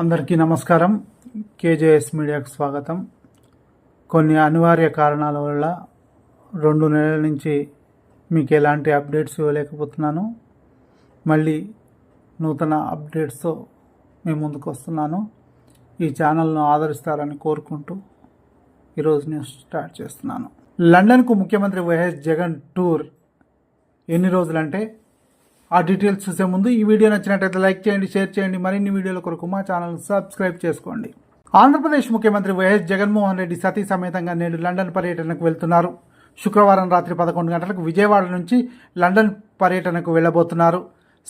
అందరికీ నమస్కారం. కేజేఎస్ మీడియాకు స్వాగతం. కొన్ని అనివార్య కారణాల వల్ల 2 నెలల నుంచి మీకు ఎలాంటి అప్డేట్స్ ఇవ్వలేకపోతున్నాను. మళ్ళీ నూతన అప్డేట్స్తో మీ ముందుకు వస్తున్నాను. ఈ ఛానల్ను ఆదరిస్తారని కోరుకుంటూ ఈరోజు న్యూస్ స్టార్ట్ చేస్తున్నాను. లండన్కు ముఖ్యమంత్రి వైఎస్ జగన్ టూర్ ఎన్ని రోజులంటే ఆ డీటెయిల్స్ చూసే ముందు ఈ వీడియో నచ్చినట్లయితే లైక్ చేయండి, షేర్ చేయండి. మరిన్ని వీడియోల కొరకు మా ఛానల్ సబ్స్క్రైబ్ చేసుకోండి. ఆంధ్రప్రదేశ్ ముఖ్యమంత్రి వైఎస్ జగన్మోహన్ రెడ్డి సతీ సమేతంగా నేడు లండన్ పర్యటనకు వెళ్తున్నారు. శుక్రవారం రాత్రి 11 గంటలకు విజయవాడ నుంచి లండన్ పర్యటనకు వెళ్లబోతున్నారు.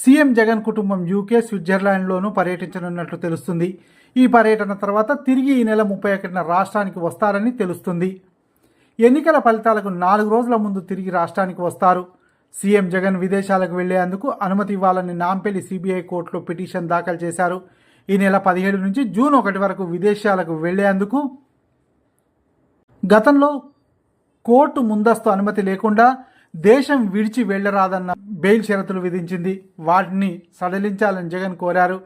సీఎం జగన్ కుటుంబం యూకే, స్విట్జర్లాండ్లోనూ పర్యటించనున్నట్లు తెలుస్తుంది. ఈ పర్యటన తర్వాత తిరిగి ఈ నెల 31న రాష్ట్రానికి వస్తారని తెలుస్తుంది. ఎన్నికల ఫలితాలకు 4 రోజుల ముందు తిరిగి రాష్ట్రానికి వస్తారు. సీఎం జగన్ విదేశాలకు వెళ్లేందుకు అనుమతి ఇవ్వాలని నాంపల్లి సిబిఐ కోర్టులో పిటిషన్ దాఖలు చేశారు. ఈ నెల 17 నుంచి జూన్ 1 వరకు విదేశాలకు వెళ్లేందుకు గతంలో కోర్టు ముందస్తు అనుమతి లేకుండా దేశం విడిచి వెళ్లరాదన్న బెయిల్ షరతులు విధించింది. వాటిని సడలించాలని జగన్ కోరారు.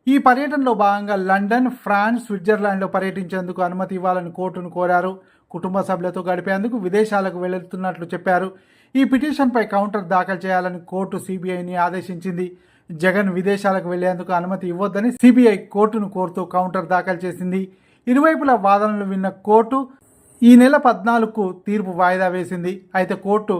ఈ పర్యటనలో భాగంగా లండన్, ఫ్రాన్స్, స్విట్జర్లాండ్లో పర్యటించేందుకు అనుమతి ఇవ్వాలని కోర్టును కోరారు. కుటుంబ సభ్యులతో గడిపేందుకు విదేశాలకు వెళ్తున్నట్లు చెప్పారు. ఈ పిటిషన్పై కౌంటర్ దాఖలు చేయాలని కోర్టు సిబిఐని ఆదేశించింది. జగన్ విదేశాలకు వెళ్లేందుకు అనుమతి ఇవ్వొద్దని సిబిఐ కోర్టును కోరుతూ కౌంటర్ దాఖలు చేసింది. ఇరువైపుల వాదనలు విన్న కోర్టు ఈ నెల 14కు తీర్పు వాయిదా వేసింది. అయితే కోర్టు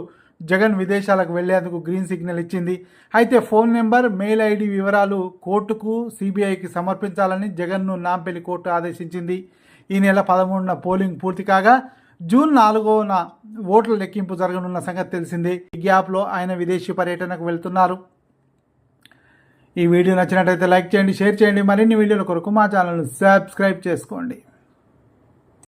జగన్ విదేశాలకు వెళ్లేందుకు గ్రీన్ సిగ్నల్ ఇచ్చింది. అయితే ఫోన్ నెంబర్, మెయిల్ ఐడి వివరాలు కోర్టుకు, సిబిఐకి సమర్పించాలని జగన్ను నాంపల్లి కోర్టు ఆదేశించింది. ఈ నెల 13న పోలింగ్ పూర్తి కాగా జూన్ 4న ఓట్ల లెక్కింపు జరగనున్న సంగతి తెలిసిందే. ఈ గ్యాప్లో ఆయన విదేశీ పర్యటనకు వెళ్తున్నారు. ఈ వీడియో నచ్చినట్లయితే లైక్ చేయండి, షేర్ చేయండి. మరిన్ని వీడియోల కొరకు మా ఛానల్ను సబ్స్క్రైబ్ చేసుకోండి.